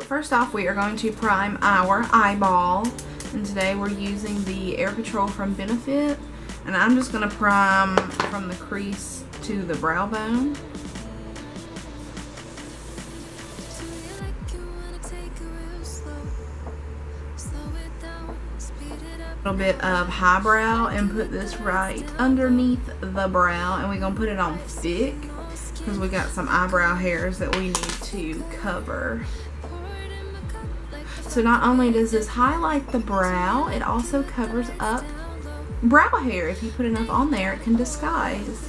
First off, we are going to prime our eyeball, and today we're using the Air Control from Benefit, and I'm just going to prime from the crease to the brow bone. A little bit of highbrow and put this right underneath the brow, and we're going to put it on thick because we got some eyebrow hairs that we need to cover. So not only does this highlight the brow, it also covers up brow hair. If you put enough on there, it can disguise.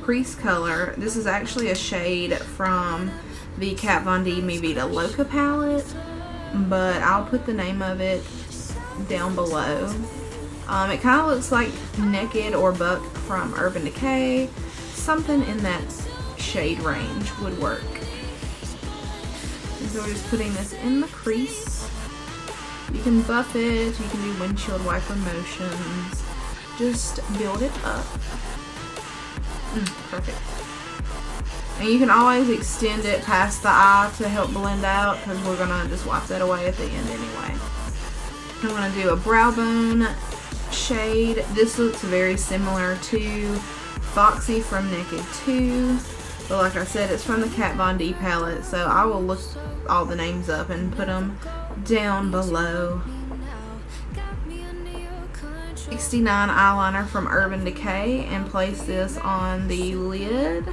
Crease color. This is actually a shade from the Kat Von D Mi Vida Loca palette, but I'll put the name of it down below. It kind of looks like Naked or Buck from Urban Decay. Something in that shade range would work. And so we're just putting this in the crease. You can buff it, you can do windshield wiper motions. Just build it up. Perfect. And you can always extend it past the eye to help blend out, because we're going to just wipe that away at the end anyway. I'm going to do a brow bone shade. This looks very similar to Foxy from Naked 2. But like I said, it's from the Kat Von D palette, so I will look all the names up and put them down below. 69 eyeliner from Urban Decay, and place this on the lid.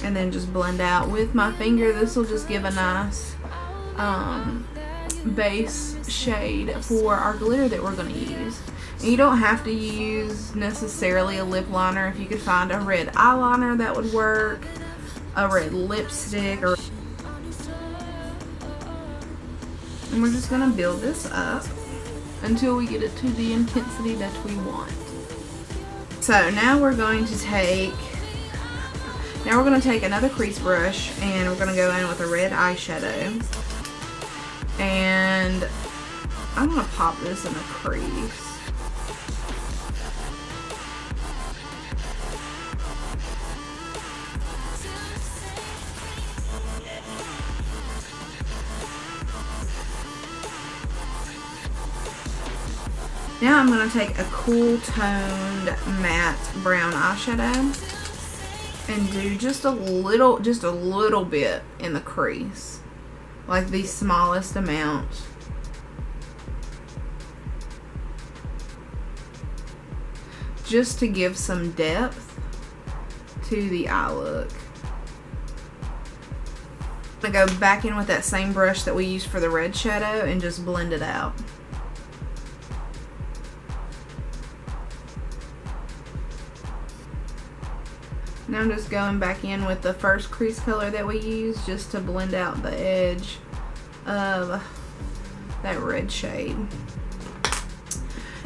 And then just blend out with my finger. This will just give a nice base shade for our glitter that we're going to use. And you don't have to use necessarily a lip liner. If you could find a red eyeliner, that would work. A red lipstick. And we're just going to build this up until we get it to the intensity that we want. So now we're going to take another crease brush, and we're going to go in with a red eyeshadow. And I'm going to pop this in the crease. Now I'm going to take a cool toned matte brown eyeshadow and do just a little bit in the crease, like the smallest amount. Just to give some depth to the eye look. I'm going to go back in with that same brush that we used for the red shadow and just blend it out. Now I'm just going back in with the first crease color that we used, just to blend out the edge of that red shade.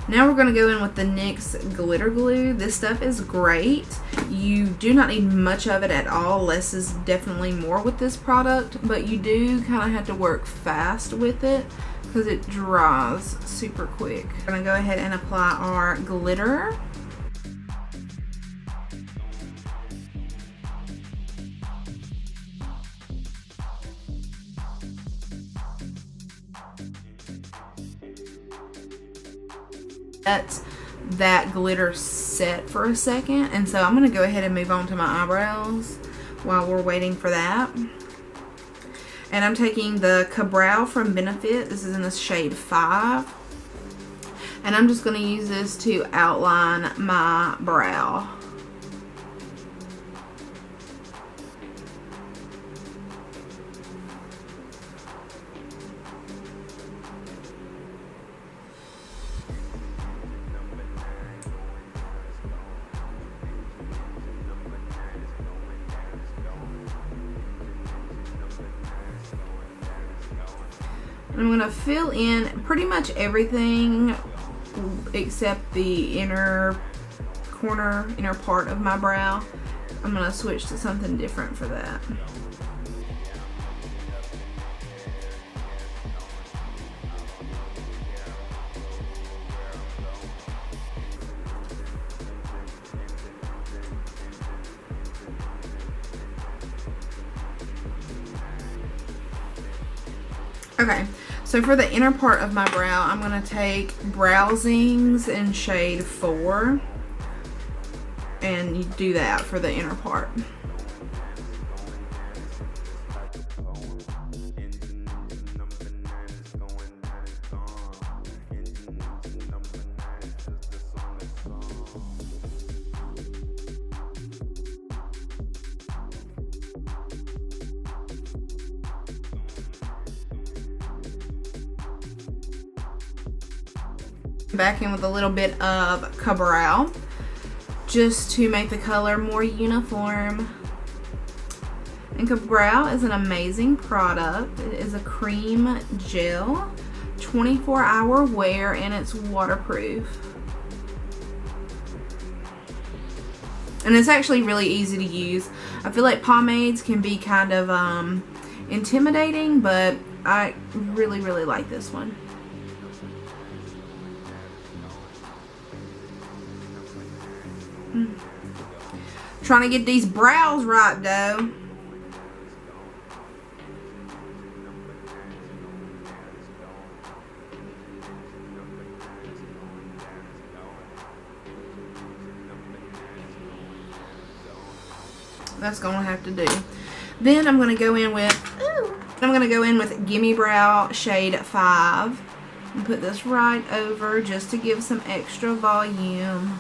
Now we're going to go in with the NYX glitter glue. This stuff is great. You do not need much of it at all. Less is definitely more with this product, but you do kind of have to work fast with it because it dries super quick. We're going to go ahead and apply our glitter. Let that glitter set for a second, and so I'm going to go ahead and move on to my eyebrows while we're waiting for that. And I'm taking the Ka-Brow from Benefit. This is in the shade 5, and I'm just going to use this to outline my brow. I'm going to fill in pretty much everything except the inner corner, inner part of my brow. I'm going to switch to something different for that. Okay, so for the inner part of my brow, I'm going to take Browsings in shade 4. And you do that for the inner part. Back in with a little bit of Ka-Brow just to make the color more uniform. And Ka-Brow is an amazing product. It is a cream gel, 24-hour wear, and it's waterproof. And it's actually really easy to use. I feel like pomades can be kind of intimidating, but I really like this one. Trying to get these brows right though. That's gonna have to do. Then I'm gonna go in with Gimme Brow shade 5 and put this right over just to give some extra volume.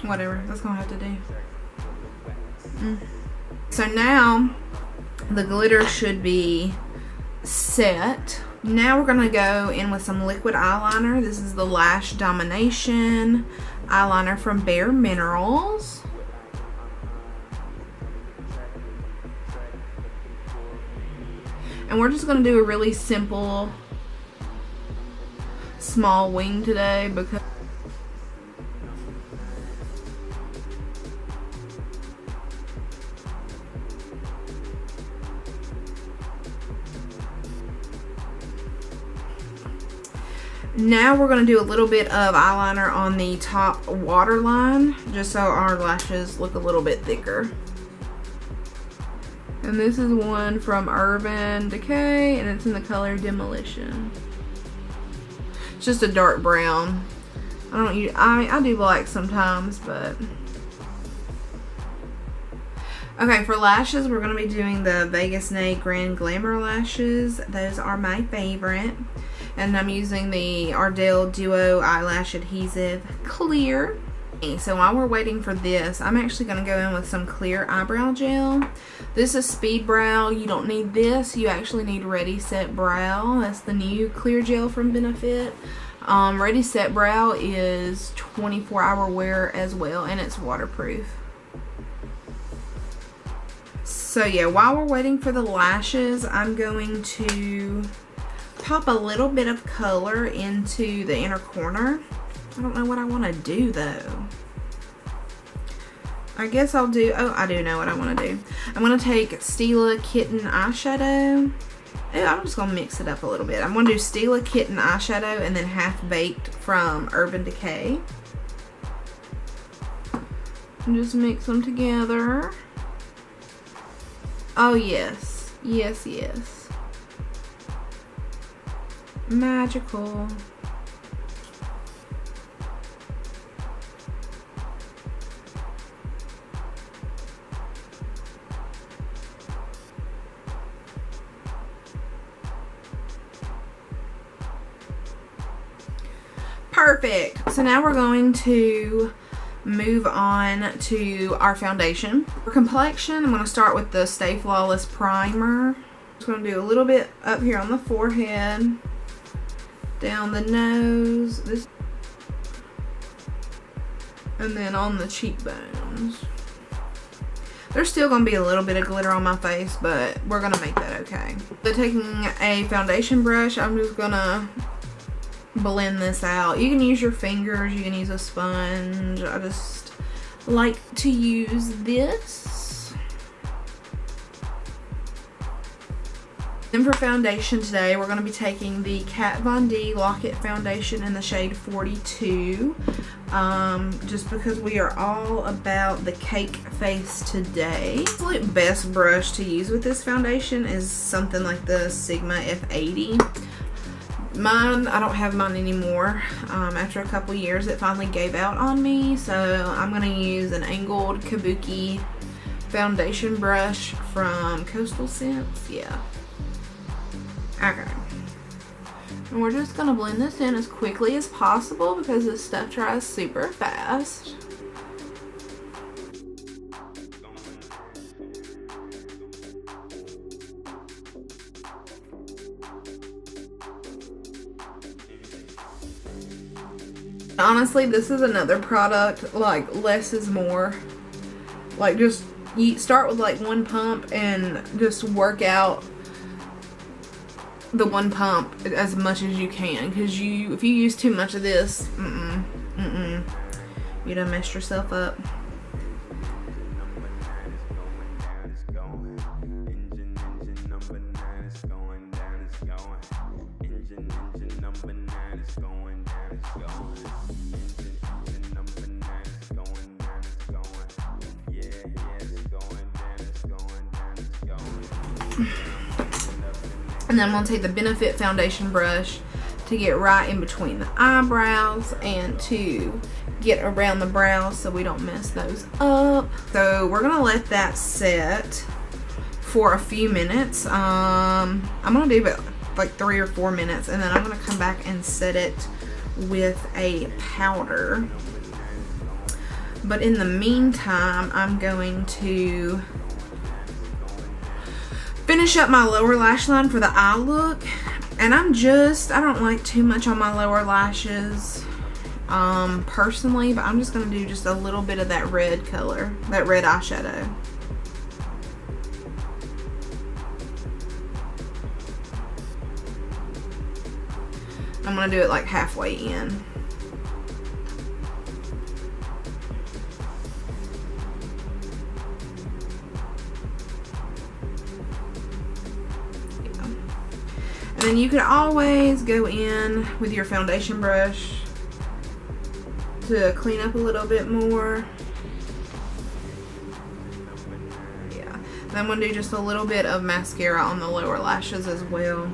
Whatever, that's gonna have to do. So now the glitter should be set. Now we're gonna go in with some liquid eyeliner. This is the Lash Domination eyeliner from Bare Minerals. And we're just gonna do a really simple small wing today because now we're going to do a little bit of eyeliner on the top waterline just so our lashes look a little bit thicker. And this is one from Urban Decay and it's in the color Demolition. It's just a dark brown. I do black sometimes, but okay, for lashes we're going to be doing the Vegas Nay Grand Glamour lashes. Those are my favorite. And I'm using the Ardell Duo Eyelash Adhesive Clear. So while we're waiting for this, I'm actually going to go in with some clear eyebrow gel. This is Speed Brow. You don't need this. You actually need Ready Set Brow. That's the new clear gel from Benefit. Ready Set Brow is 24-hour wear as well, and it's waterproof. So yeah, while we're waiting for the lashes, I'm going to pop a little bit of color into the inner corner. I don't know what I want to do though. I guess I'll do, oh, I do know what I want to do. I'm going to take Stila Kitten eyeshadow. I'm just going to mix it up a little bit. I'm going to do Stila Kitten eyeshadow and then Half Baked from Urban Decay. And just mix them together. Oh yes, yes, yes. Magical. Perfect. So now we're going to move on to our foundation. For complexion, I'm going to start with the Stay Flawless Primer. I'm just going to do a little bit up here on the forehead, down the nose, this, and then on the cheekbones. There's still going to be a little bit of glitter on my face, but we're going to make that okay. So taking a foundation brush, I'm just going to blend this out. You can use your fingers, you can use a sponge. I just like to use this. And for foundation today, we're going to be taking the Kat Von D Lock-It Foundation in the shade 42. Just because we are all about the cake face today. The best brush to use with this foundation is something like the Sigma F80. Mine, I don't have mine anymore. After a couple years, it finally gave out on me. So I'm going to use an angled Kabuki foundation brush from Coastal Scents. Yeah. Okay. And we're just going to blend this in as quickly as possible because this stuff dries super fast. Honestly, this is another product, like, less is more. Like, just you start with like one pump and just work out the one pump as much as you can, because if you use too much of this, you done messed yourself up. And then I'm going to take the Benefit foundation brush to get right in between the eyebrows and to get around the brows so we don't mess those up. So we're going to let that set for a few minutes. I'm going to do it like 3 or 4 minutes, and then I'm going to come back and set it with a powder. But in the meantime, I'm going to finish up my lower lash line for the eye look. And I don't like too much on my lower lashes personally, but I'm just going to do just a little bit of that red color, that red eyeshadow. I'm going to do it like halfway in. And then you could always go in with your foundation brush to clean up a little bit more. Yeah. And I'm going to do just a little bit of mascara on the lower lashes as well.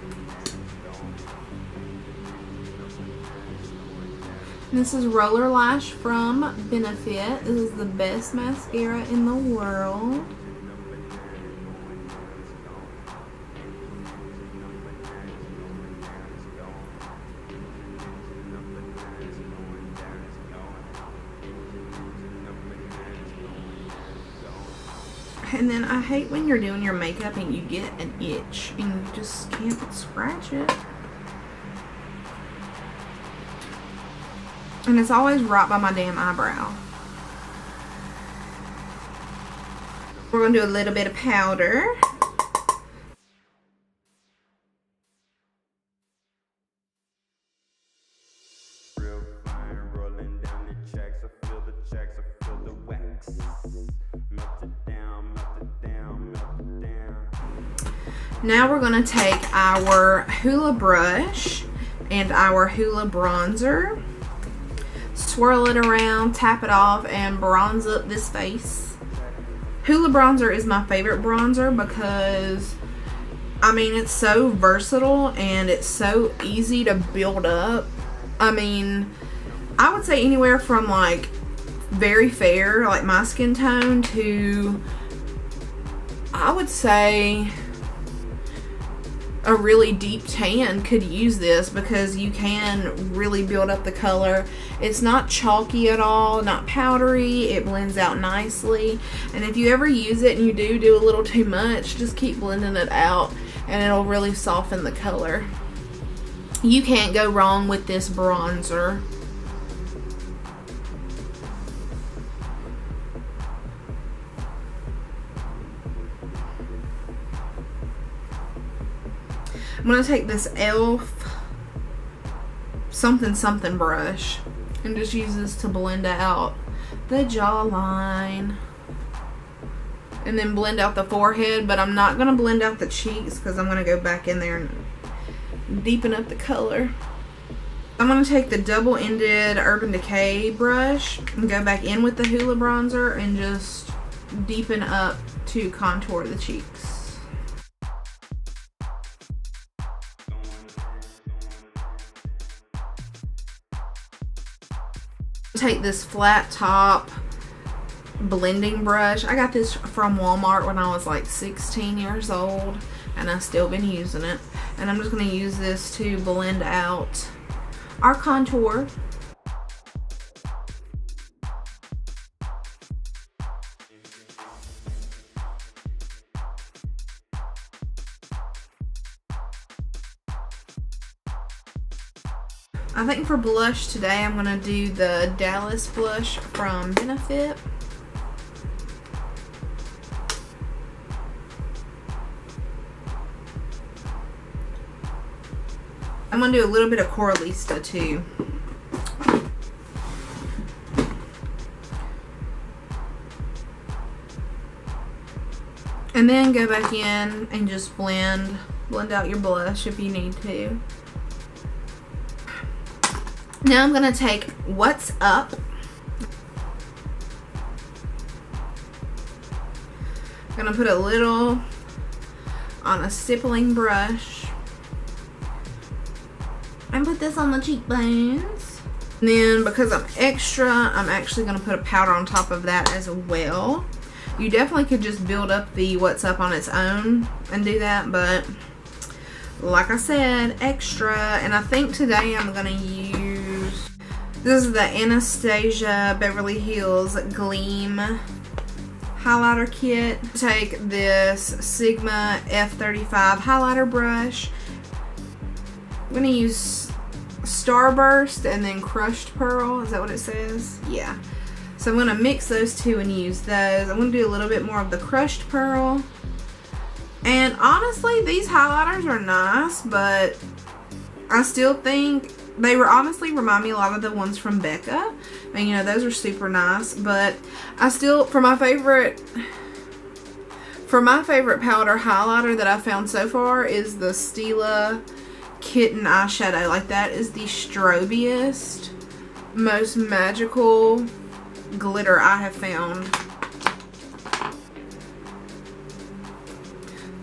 This is Roller Lash from Benefit. This is the best mascara in the world. And then I hate when you're doing your makeup and you get an itch and you just can't scratch it. And it's always right by my damn eyebrow. We're going to do a little bit of powder. Now we're going to take our Hoola brush and our Hoola bronzer, swirl it around, tap it off, and bronze up this face. Hoola bronzer is my favorite bronzer because, I mean, it's so versatile and it's so easy to build up. I mean, I would say anywhere from like very fair, like my skin tone, to, I would say, a really deep tan could use this because you can really build up the color. It's not chalky at all, not powdery. It blends out nicely. And if you ever use it and you do a little too much, just keep blending it out and it'll really soften the color. You can't go wrong with this bronzer. I'm going to take this e.l.f. something brush and just use this to blend out the jawline. and then blend out the forehead, but I'm not going to blend out the cheeks because I'm going to go back in there and deepen up the color. I'm going to take the double-ended Urban Decay brush and go back in with the Hoola bronzer and just deepen up to contour the cheeks. Take this flat top blending brush. I got this from Walmart when I was like 16 years old, and I've still been using it. And I'm just going to use this to blend out our contour. I think for blush today, I'm going to do the Dallas blush from Benefit. I'm going to do a little bit of Coralista too. And then go back in and just blend out your blush if you need to. Now I'm going to take What's Up. I'm going to put a little on a stippling brush and put this on the cheekbones. And then because I'm extra, I'm actually going to put a powder on top of that as well. You definitely could just build up the What's Up on its own and do that, but like I said, extra. And I think today I'm going to use, this is the Anastasia Beverly Hills Gleam highlighter kit. Take this Sigma F35 highlighter brush. I'm going to use Starburst and then Crushed Pearl. Is that what it says? Yeah. So I'm going to mix those two and use those. I'm going to do a little bit more of the Crushed Pearl. And honestly, these highlighters are nice, but I still think they honestly remind me a lot of the ones from Becca. And you know, those are super nice, but I still, for my favorite powder highlighter that I've found so far is the Stila Kitten eyeshadow. Like, that is the strobiest, most magical glitter I have found.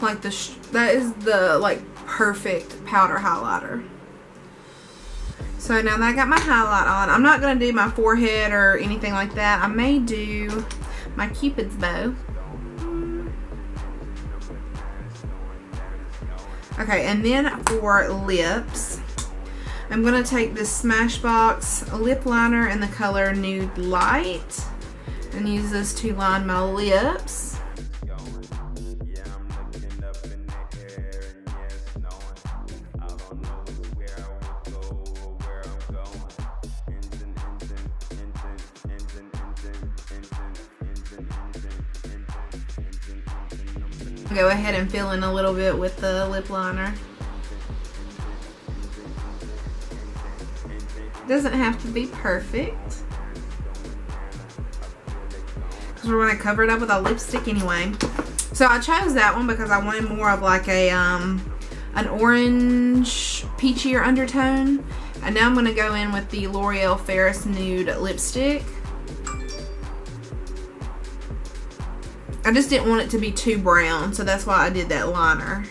Like, that is the like perfect powder highlighter. So now that I got my highlight on, I'm not going to do my forehead or anything like that. I may do my Cupid's bow. Okay, and then for lips, I'm going to take this Smashbox lip liner in the color Nude Light and use this to line my lips. Go ahead and fill in a little bit with the lip liner. Doesn't have to be perfect, because we're going to cover it up with a lipstick anyway. So I chose that one because I wanted more of like a an orange peachier undertone. And now I'm going to go in with the L'Oreal Ferris Nude lipstick. I just didn't want it to be too brown, so that's why I did that liner.